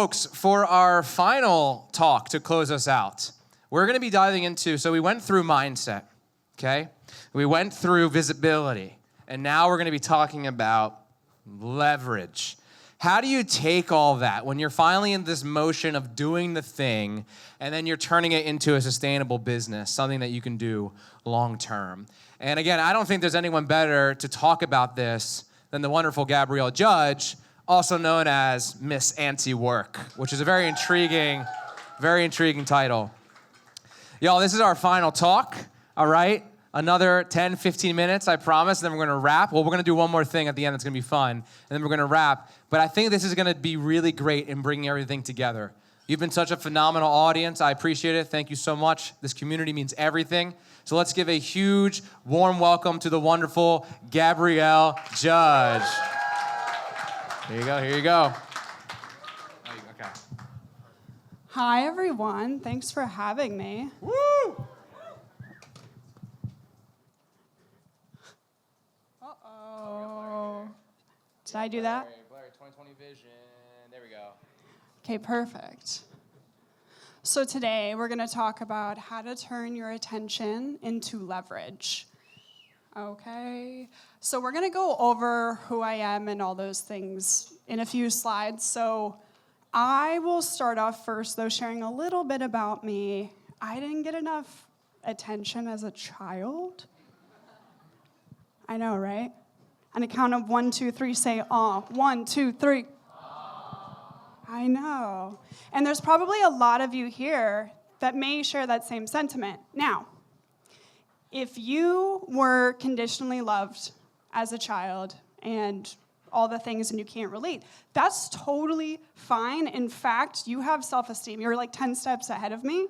folks, for our final talk to close us out, we're going to be diving into, so we went through mindset, okay? We went through visibility, and now we're going to be talking about leverage. How do you take all that when you're finally in this motion of doing the thing, and then you're turning it into a sustainable business, something that you can do long term? And again, I don't think there's anyone better to talk about this than the wonderful Gabrielle Judge, also known as Miss Anti-Work, which is a very intriguing title. Y'all, this is our final talk, all right? Another 10, 15 minutes, I promise, and then we're going to wrap. Well, we're going to do one more thing at the end that's going to be fun, and then we're going to wrap. But I think this is going to be really great in bringing everything together. You've been such a phenomenal audience. I appreciate it. Thank you so much. This community means everything. So let's give a huge, warm welcome to the wonderful Gabrielle Judge. Here you go, here you go. Okay. Hi, everyone. Thanks for having me. Woo! Uh-oh. Did I do that? Blurry, 2020 vision. There we go. Okay, perfect. So today, we're going to talk about how to turn your attention into leverage. Okay, so we're going to go over who I am and all those things in a few slides. So I will start off first, though, sharing a little bit about me. I didn't get enough attention as a child. I know, right? On a count of 1, 2, 3, say, aw. 1, 2, 3. I know. And there's probably a lot of you here that may share that same sentiment. Now, if you were conditionally loved as a child and all the things and you can't relate, that's totally fine. In fact, you have self-esteem. You're like 10 steps ahead of me.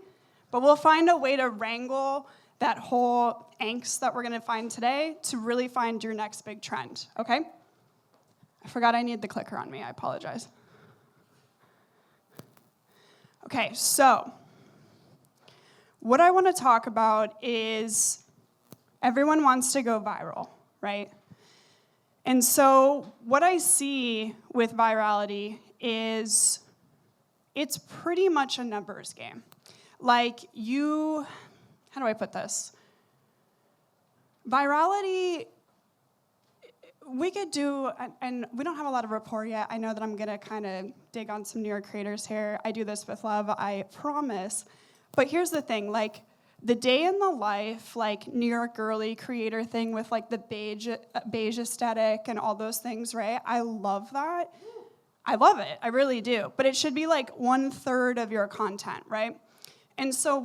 But we'll find a way to wrangle that whole angst that we're going to find today to really find your next big trend, okay? I forgot I need the clicker on me. I apologize. Okay, so what I want to talk about is everyone wants to go viral, right? And so what I see with virality is it's pretty much a numbers game. Like how do I put this? Virality, we could do, and we don't have a lot of rapport yet. I know that I'm going to kind of dig on some New York creators here. I do this with love, I promise. But here's the thing, like the day in the life, like New York girly creator thing with like the beige aesthetic and all those things, right? I love that. I love it, I really do. But it should be like 1/3 of your content, right? And so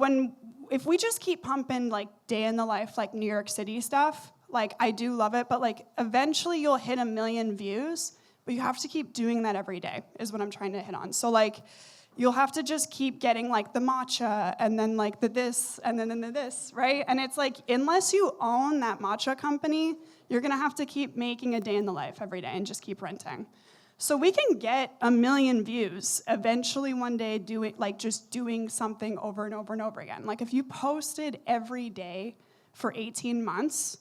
if we just keep pumping like day in the life, like New York City stuff, like I do love it, but like eventually you'll hit 1 million views, but you have to keep doing that every day is what I'm trying to hit on. So like you'll have to just keep getting like the matcha and then like the this and then the this, right? And it's like unless you own that matcha company, you're gonna have to keep making a day in the life every day and just keep renting. So we can get 1 million views eventually one day doing something over and over and over again. Like if you posted every day for 18 months,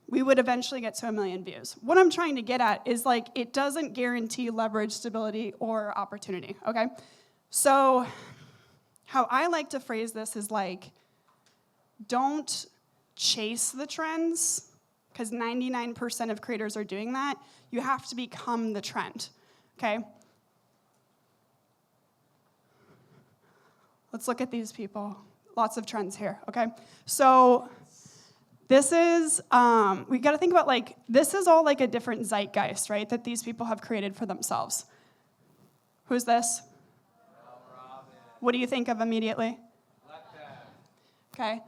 we would eventually get to 1 million views. What I'm trying to get at is like it doesn't guarantee leverage, stability, or opportunity, okay? So how I like to phrase this is like, don't chase the trends, because 99% of creators are doing that. You have to become the trend, okay? Let's look at these people. Lots of trends here, okay? So this is, we gotta think about like, this is all like a different zeitgeist, right, that these people have created for themselves. Who's this? What do you think of immediately? Okay.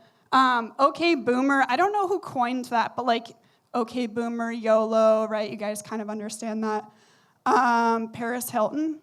Okay, boomer. I don't know who coined that, but like, okay, boomer, YOLO, right? You guys kind of understand that. Paris Hilton.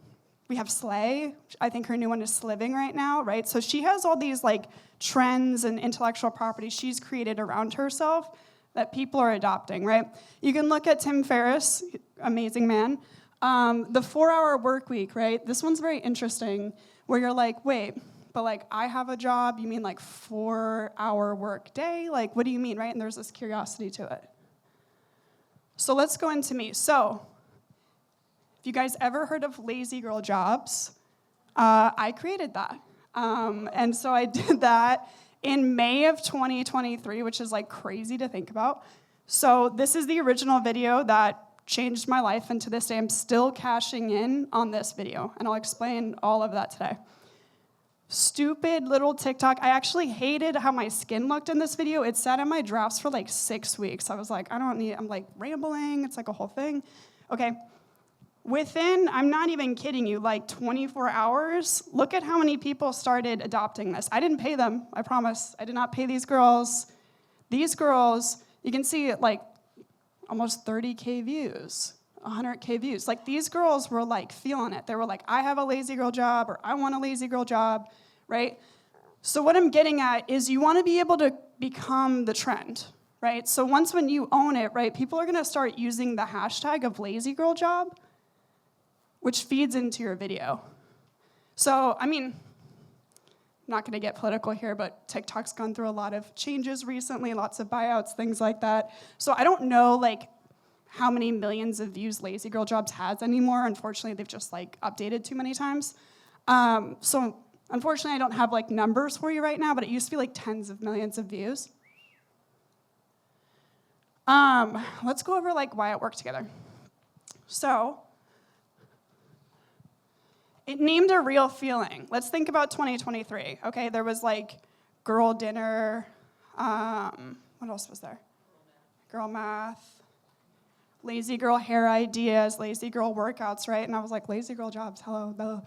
We have Slay. I think her new one is Sliving right now, right? So she has all these like trends and intellectual property she's created around herself that people are adopting, right? You can look at Tim Ferriss, amazing man. The 4-hour work week, right? This one's very interesting, where you're like, wait, but like I have a job, you mean like 4-hour work day? Like, what do you mean, right? And there's this curiosity to it. So let's go into me. So If you guys ever heard of lazy girl jobs, I created that. And so I did that in May of 2023, which is like crazy to think about. So this is the original video that changed my life, and to this day I'm still cashing in on this video, and I'll explain all of that today. Stupid little TikTok. I actually hated how my skin looked in this video. It sat in my drafts for like 6 weeks. I was like, I'm like rambling. It's like a whole thing. Okay. Within, I'm not even kidding you, like 24 hours, look at how many people started adopting this. I didn't pay them, I promise. I did not pay these girls. These girls, you can see like almost 30K views, 100K views. Like these girls were like feeling it. They were like, I have a lazy girl job, or I want a lazy girl job, right? So what I'm getting at is you want to be able to become the trend, right? So when you own it, right, people are going to start using the hashtag of lazy girl job, which feeds into your video. So, I mean, I'm not gonna get political here, but TikTok's gone through a lot of changes recently, lots of buyouts, things like that. So I don't know like how many millions of views Lazy Girl Jobs has anymore. Unfortunately, they've just like updated too many times. So unfortunately, I don't have like numbers for you right now, but it used to be like tens of millions of views. Let's go over like why it worked together. So, it named a real feeling. Let's think about 2023, okay? There was like girl dinner, what else was there? Girl math, lazy girl hair ideas, lazy girl workouts, right? And I was like, lazy girl jobs, hello, duh.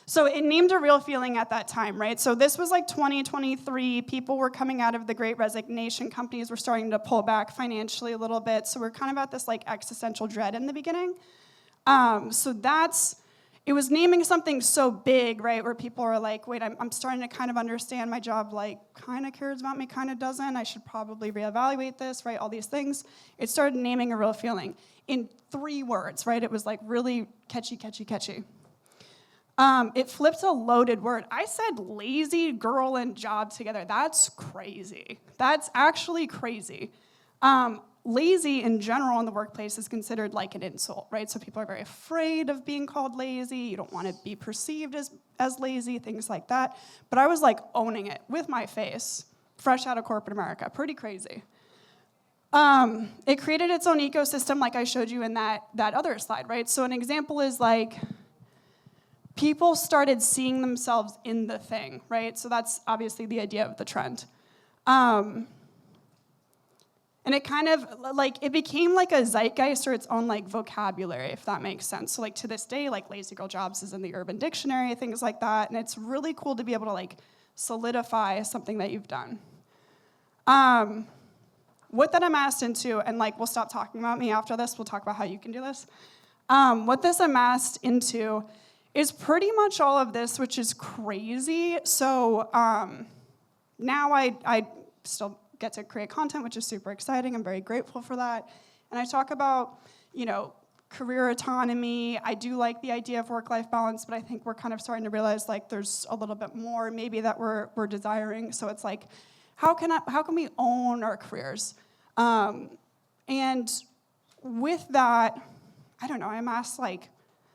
So it named a real feeling at that time, right? So this was like 2023, people were coming out of the Great Resignation, companies were starting to pull back financially a little bit, so we're kind of at this like existential dread in the beginning. So it was naming something so big, right, where people are like, wait, I'm starting to kind of understand my job, like, kind of cares about me, kind of doesn't. I should probably reevaluate this, right, all these things. It started naming a real feeling in 3 words, right? It was like really catchy. It flipped a loaded word. I said lazy girl and job together. That's crazy. That's actually crazy. Lazy in general in the workplace is considered like an insult, right? So people are very afraid of being called lazy. You don't want to be perceived as lazy, things like that. But I was like owning it with my face, fresh out of corporate America. Pretty crazy. It created its own ecosystem like I showed you in that other slide, right? So an example is like people started seeing themselves in the thing, right? So that's obviously the idea of the trend. And it kind of, like, it became like a zeitgeist or its own, like, vocabulary, if that makes sense. So, like, to this day, like, lazy girl jobs is in the Urban Dictionary, things like that. And it's really cool to be able to, like, solidify something that you've done. What that amassed into, and, like, we'll stop talking about me after this. We'll talk about how you can do this. What this amassed into is pretty much all of this, which is crazy. So now I still get to create content, which is super exciting. I'm very grateful for that. And I talk about, career autonomy. I do like the idea of work-life balance, but I think we're kind of starting to realize like there's a little bit more maybe that we're desiring. So it's like, how can we own our careers? And with that, I don't know, I amassed like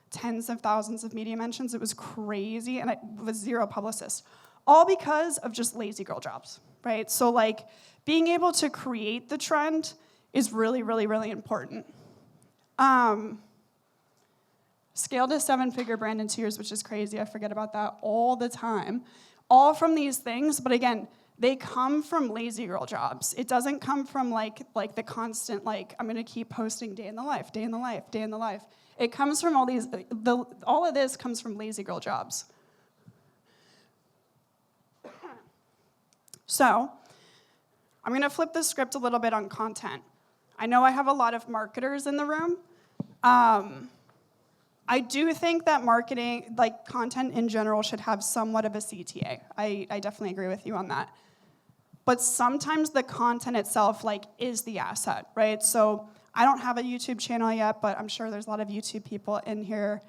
tens of thousands of media mentions. It was crazy, and I was 0 publicists. All because of just lazy girl jobs, right? So like being able to create the trend is really, really, really important. Scaled to 7-figure brand in 2 years, which is crazy. I forget about that all the time. All from these things, but again, they come from lazy girl jobs. It doesn't come from like the constant, like, I'm gonna keep posting day in the life. It comes from all of this comes from lazy girl jobs. So, I'm gonna flip the script a little bit on content. I know I have a lot of marketers in the room. I do think that marketing, like content in general, should have somewhat of a CTA. I definitely agree with you on that. But sometimes the content itself, like, is the asset, right? So I don't have a YouTube channel yet, but I'm sure there's a lot of YouTube people in here.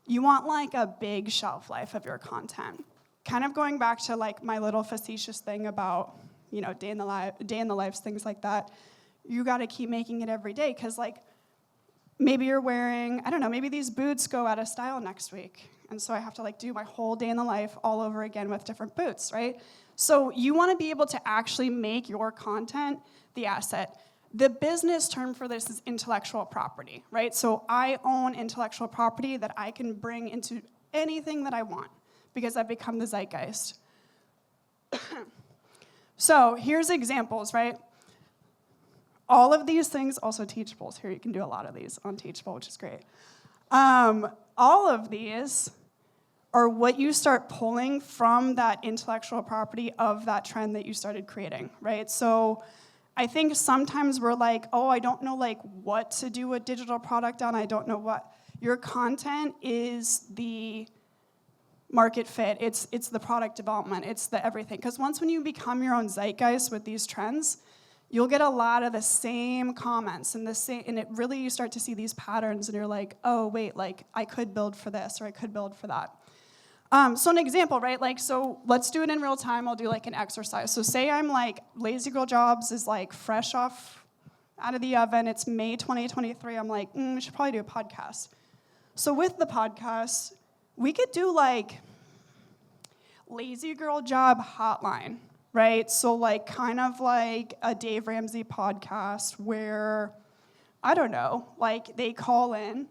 You want like a big shelf life of your content. Kind of going back to like my little facetious thing about, day in the lives, things like that. You got to keep making it every day, because like maybe you're wearing, I don't know, maybe these boots go out of style next week. And so I have to like do my whole day in the life all over again with different boots, right? So you want to be able to actually make your content the asset. The business term for this is intellectual property, right? So I own intellectual property that I can bring into anything that I want because I've become the zeitgeist. So here's examples, right? All of these things, also Teachables. Here you can do a lot of these on Teachable, which is great. All of these are what you start pulling from that intellectual property of that trend that you started creating, right? So I think sometimes we're like, oh, I don't know like what to do a digital product on. I don't know what. Your content is the market fit. It's the product development. It's the everything. Because once when you become your own zeitgeist with these trends, you'll get a lot of the same comments and it really, you start to see these patterns and you're like, oh, wait, like I could build for this or I could build for that. So an example, right? Like, so let's do it in real time. I'll do like an exercise. So say I'm like, Lazy Girl Jobs is like fresh off out of the oven. It's May 2023. I'm like, we should probably do a podcast. So with the podcast, we could do like Lazy Girl Job Hotline, right? So like kind of like a Dave Ramsey podcast where, I don't know, like they call in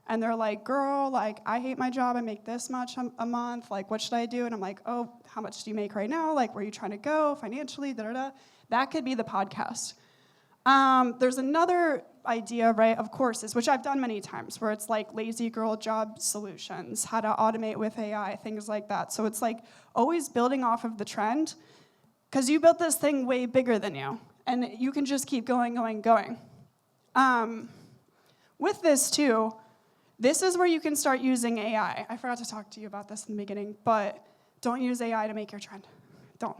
and they're like, girl, like I hate my job. I make this much a month. Like what should I do? And I'm like, oh, how much do you make right now? Like where are you trying to go financially? That could be the podcast. There's another idea, right, of courses, which I've done many times, where it's like Lazy Girl Job Solutions, how to automate with AI, things like that. So it's like always building off of the trend, because you built this thing way bigger than you, and you can just keep going. With this too, this is where you can start using AI. I forgot to talk to you about this in the beginning, but don't use AI to make your trend. Don't.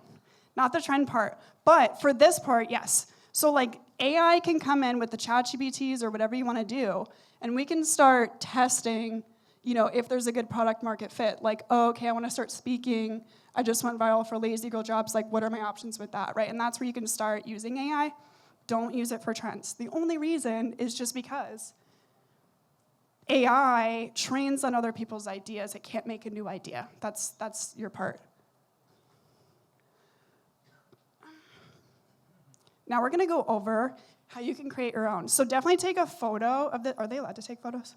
Not the trend part, but for this part, yes. So like AI can come in with the ChatGPTs or whatever you want to do, and we can start testing, if there's a good product market fit. Like, oh, okay, I want to start speaking. I just went viral for Lazy Girl Jobs. Like, what are my options with that, right? And that's where you can start using AI. Don't use it for trends. The only reason is just because AI trains on other people's ideas. It can't make a new idea. That's your part. Now we're going to go over how you can create your own. So definitely take a photo of the. Are they allowed to take photos?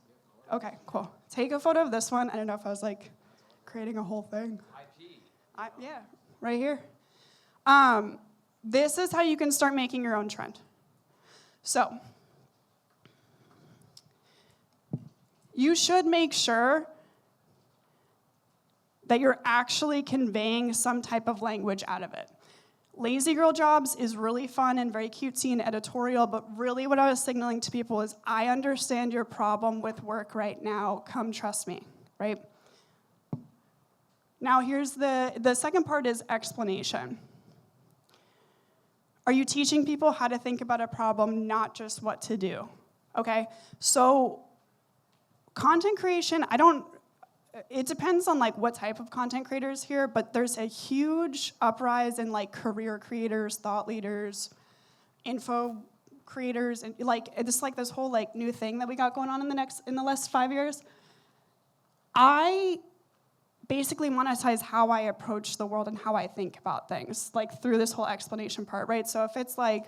Okay, cool. Take a photo of this one. I don't know if I was like creating a whole thing. Yeah, right here. This is how you can start making your own trend. So you should make sure that you're actually conveying some type of language out of it. Lazy Girl Jobs is really fun and very cutesy and editorial, but really what I was signaling to people is, I understand your problem with work right now. Come trust me, right? Now here's the second part is explanation. Are you teaching people how to think about a problem, not just what to do? Okay, so content creation, it depends on like what type of content creators here, but there's a huge uprise in like career creators, thought leaders, info creators, and like it's like this whole like new thing that we got going on in the last 5 years. I basically monetize how I approach the world and how I think about things, like through this whole explanation part, right? So if it's like,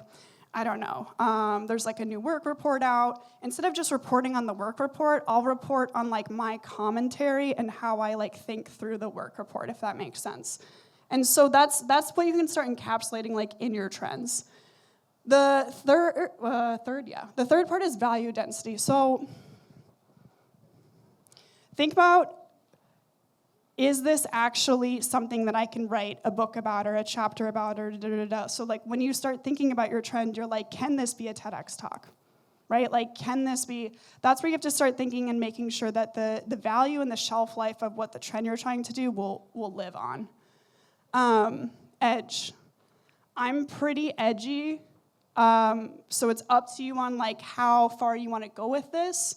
I don't know, there's like a new work report out. Instead of just reporting on the work report, I'll report on like my commentary and how I like think through the work report, if that makes sense. And so that's what you can start encapsulating like in your trends. The third part is value density. So think about, is this actually something that I can write a book about or a chapter about or da-da-da-da? So like when you start thinking about your trend, you're like, can this be a TEDx talk, right? Like, can this be, that's where you have to start thinking and making sure that the value and the shelf life of what the trend you're trying to do will live on. Edge. I'm pretty edgy, so it's up to you on like how far you want to go with this.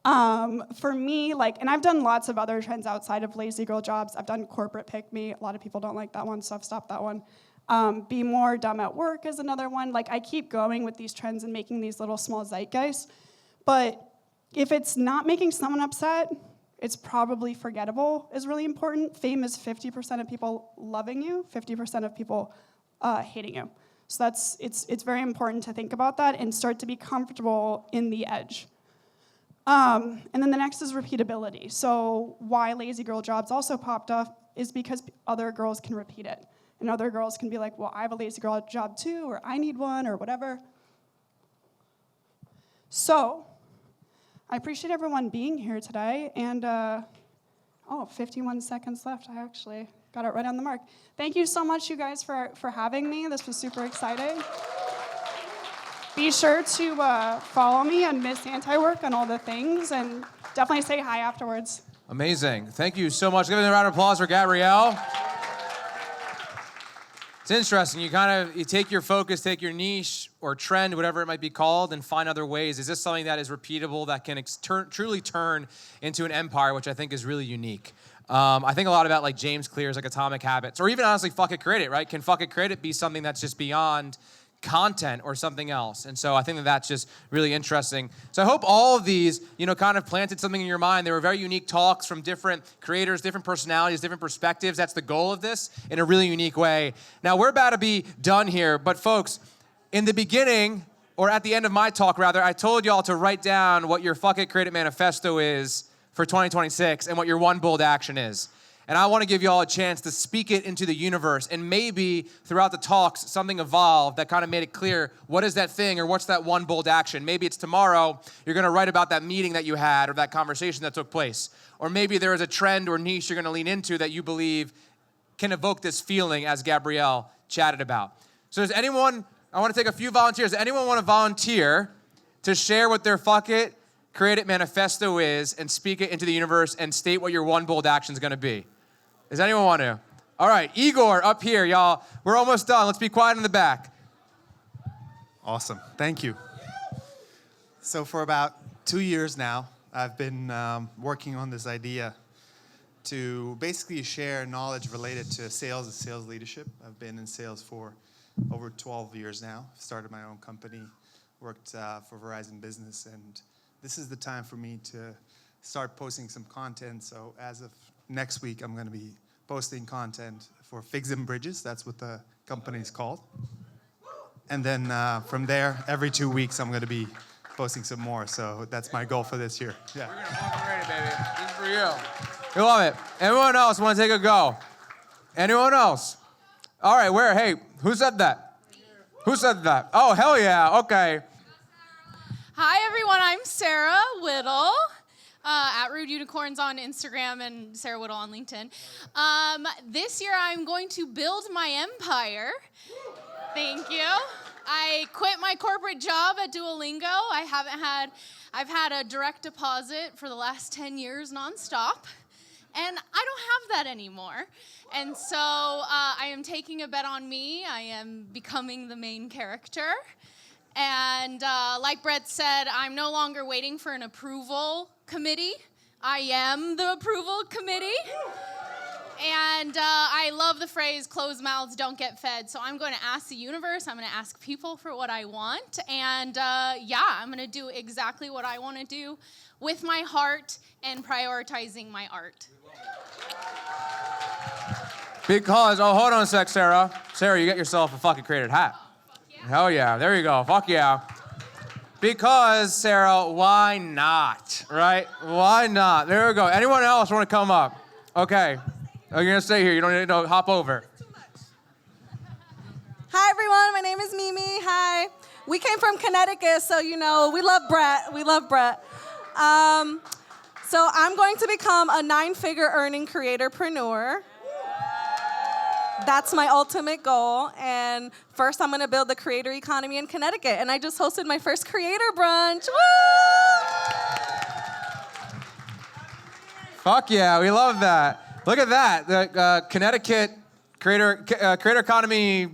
For me, like, and I've done lots of other trends outside of Lazy Girl Jobs. I've done corporate pick me. A lot of people don't like that one, so I've stopped that one. Be more dumb at work is another one. Like, I keep going with these trends and making these little small zeitgeists. But if it's not making someone upset, it's probably forgettable is really important. Fame is 50% of people loving you, 50% of people hating you. So it's very important to think about that and start to be comfortable in the edge. And then the next is repeatability. So why lazy girl jobs also popped up is because other girls can repeat it. And other girls can be like, well, I have a lazy girl job too, or I need one, or whatever. So I appreciate everyone being here today. And 51 seconds left. I actually got it right on the mark. Thank you so much, you guys, for having me. This was super exciting. Be sure to follow me on Miss Anti-Work on all the things, and definitely say hi afterwards. Amazing. Thank you so much. Give me a round of applause for Gabrielle. It's interesting. You take your focus, take your niche or trend, whatever it might be called, and find other ways. Is this something that is repeatable, that can truly turn into an empire, which I think is really unique? I think a lot about like James Clear's like Atomic Habits, or even honestly, Fuck It, Create It, right? Can Fuck It, Create It be something that's just beyond content or something else? And so I think that that's just really interesting. So I hope all of these, kind of planted something in your mind. They were very unique talks from different creators, different personalities, different perspectives. That's the goal of this in a really unique way. Now we're about to be done here, but folks, in the beginning, or at the end of my talk rather, I told y'all to write down what your Fuck It, Create It manifesto is for 2026 and what your one bold action is. And I want to give you all a chance to speak it into the universe. And maybe throughout the talks, something evolved that kind of made it clear, what is that thing or what's that one bold action? Maybe it's tomorrow, you're going to write about that meeting that you had or that conversation that took place. Or maybe there is a trend or niche you're going to lean into that you believe can evoke this feeling as Gabrielle chatted about. So does anyone, I want to take a few volunteers. Does anyone want to volunteer to share what their Fuck It, Create It manifesto is and speak it into the universe and state what your one bold action is going to be? Does anyone want to? All right, Igor up here, y'all. We're almost done. Let's be quiet in the back. Awesome. Thank you. So for about 2 years now, I've been working on this idea to basically share knowledge related to sales and sales leadership. I've been in sales for over 12 years now. Started my own company, worked for Verizon Business, and this is the time for me to start posting some content. So as of next week, I'm going to be posting content for Figs and Bridges. That's what the company is called. And then from there, every 2 weeks, I'm going to be posting some more. So that's my goal for this year. Yeah. We're going to walk ready, baby. This is for you. We love it. Anyone else want to take a go? Anyone else? All right, where? Hey, who said that? Who said that? Oh, hell yeah. Okay. Hi, everyone. I'm Sarah Whittle. At Rude Unicorns on Instagram and Sarah Whittle on LinkedIn. This year I'm going to build my empire. Thank you. I quit my corporate job at Duolingo. I've had a direct deposit for the last 10 years nonstop, and I don't have that anymore. And so I am taking a bet on me. I am becoming the main character. And like Brett said, I'm no longer waiting for an approval committee. I am the approval committee. And I love the phrase, closed mouths don't get fed. So I'm going to ask the universe, I'm going to ask people for what I want. And I'm going to do exactly what I want to do with my heart and prioritizing my art. Because, hold on a sec, Sarah. Sarah, you get yourself a fucking created hat. Yeah. Hell yeah, there you go, fuck yeah. Because, Sarah, why not, right? Why not? There we go. Anyone else want to come up? Okay. Oh, you're going to stay here. You don't need to hop over. Hi, everyone. My name is Mimi. Hi. We came from Connecticut, so, we love Brett. We love Brett. So I'm going to become a 9-figure earning creatorpreneur. That's my ultimate goal. And first, I'm going to build the creator economy in Connecticut. And I just hosted my first creator brunch. Woo! Fuck yeah, we love that. Look at that. The Connecticut Creator Economy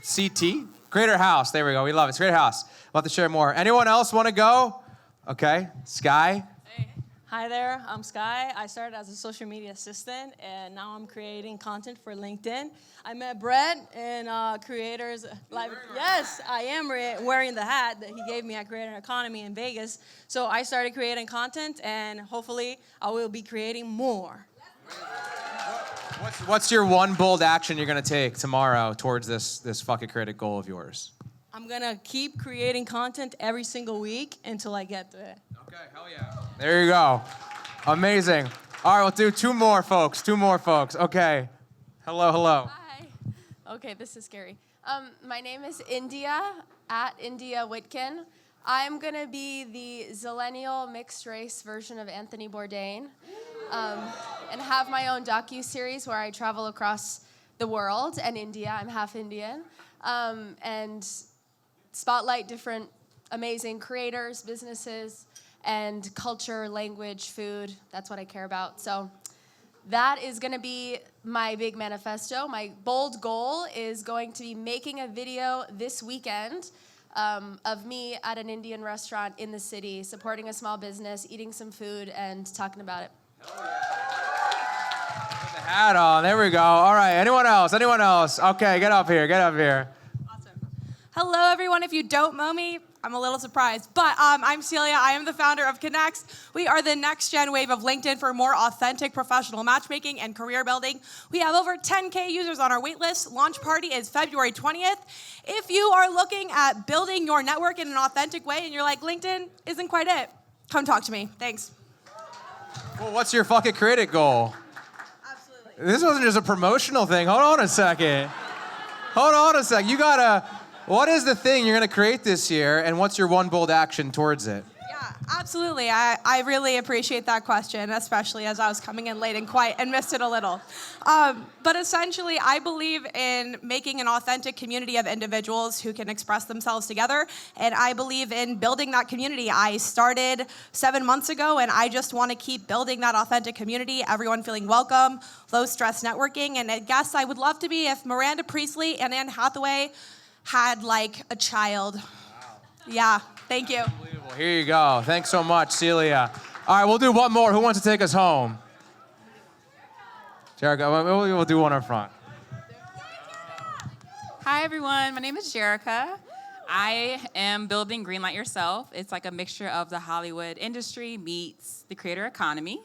CT? Creator House. There we go. We love it. It's a great house. We'll have to share more. Anyone else want to go? Okay. Sky? Hey. Hi there, I'm Sky. I started as a social media assistant, and now I'm creating content for LinkedIn. I met Brett in Creators Live. Yes, I am wearing the hat that he gave me at Creator Economy in Vegas. So I started creating content, and hopefully I will be creating more. What's your one bold action you're gonna take tomorrow towards this fucking creative goal of yours? I'm gonna keep creating content every single week until I get to it. Okay, hell yeah. There you go. Amazing. All right, we'll do two more folks. Okay. Hello. Hi. Okay, this is scary. My name is India, at India Whitkin. I'm going to be the Zillennial mixed race version of Anthony Bourdain, and have my own docu-series where I travel across the world and India. I'm half Indian. And spotlight different amazing creators, businesses, and culture, language, food. That's what I care about. So that is going to be my big manifesto. My bold goal is going to be making a video this weekend of me at an Indian restaurant in the city, supporting a small business, eating some food, and talking about it. Put the hat on. There we go. All right. Anyone else? Okay, get up here. Awesome. Hello, everyone. If you don't know me, I'm a little surprised, but I'm Celia. I am the founder of Connects. We are the next gen wave of LinkedIn for more authentic professional matchmaking and career building. We have over 10K users on our waitlist. Launch party is February 20th. If you are looking at building your network in an authentic way and you're like, LinkedIn isn't quite it, come talk to me. Thanks. Well, what's your fucking creative goal? Absolutely. This wasn't just a promotional thing. Hold on a second. You gotta... What is the thing you're going to create this year, and what's your one bold action towards it? Yeah, absolutely. I really appreciate that question, especially as I was coming in late and quiet and missed it a little. But essentially, I believe in making an authentic community of individuals who can express themselves together, and I believe in building that community. I started 7 months ago, and I just want to keep building that authentic community, everyone feeling welcome, low-stress networking, and I guess I would love to be if Miranda Priestley and Anne Hathaway had like a child. Wow. Yeah, thank you. Unbelievable. Here you go. Thanks so much, Celia. All right, we'll do one more. Who wants to take us home? Jerica, we'll do one up front. Hi, everyone. My name is Jerica. I am building Greenlight Yourself. It's like a mixture of the Hollywood industry meets the creator economy.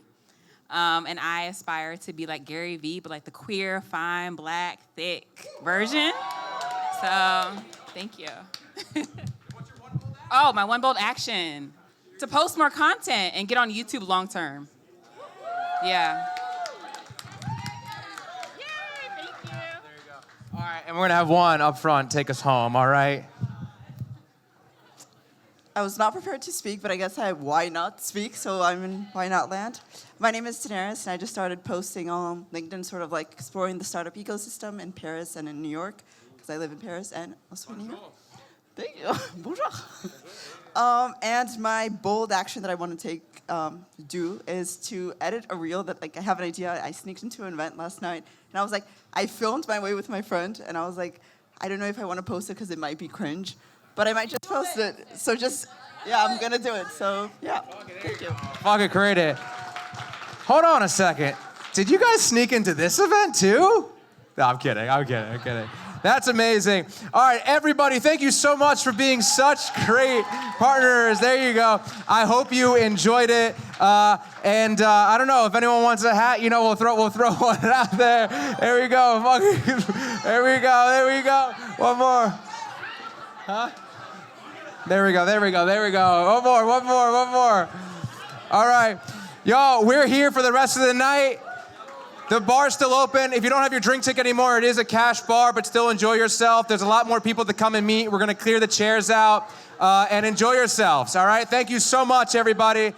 And I aspire to be like Gary Vee, but like the queer, fine, black, thick version. So, thank you. Oh, my one bold action. To post more content and get on YouTube long term. Yeah. Yay, thank you. There you go. All right, and we're gonna have one up front take us home, all right? I was not prepared to speak, but I guess why not speak, so I'm in why not land. My name is Daenerys, and I just started posting on LinkedIn, sort of like exploring the startup ecosystem in Paris and in New York, because I live in Paris and also in New York. Thank you. Bonjour. And my bold action that I want to do is to edit a reel that, like, I have an idea. I sneaked into an event last night, and I was like, I filmed my way with my friend, and I was like, I don't know if I want to post it because it might be cringe, but I might just post it. So I'm going to do it. So, yeah, thank you. Fucking create it. Hold on a second. Did you guys sneak into this event too? No, I'm kidding. That's amazing. All right, everybody, thank you so much for being such great partners. There you go. I hope you enjoyed it. And I don't know if anyone wants a hat. We'll throw one out there. There we go. There we go. One more. Huh? There we go. One more. All right, y'all. We're here for the rest of the night. The bar's still open. If you don't have your drink ticket anymore, it is a cash bar, but still enjoy yourself. There's a lot more people to come and meet. We're going to clear the chairs out and enjoy yourselves, all right? Thank you so much, everybody.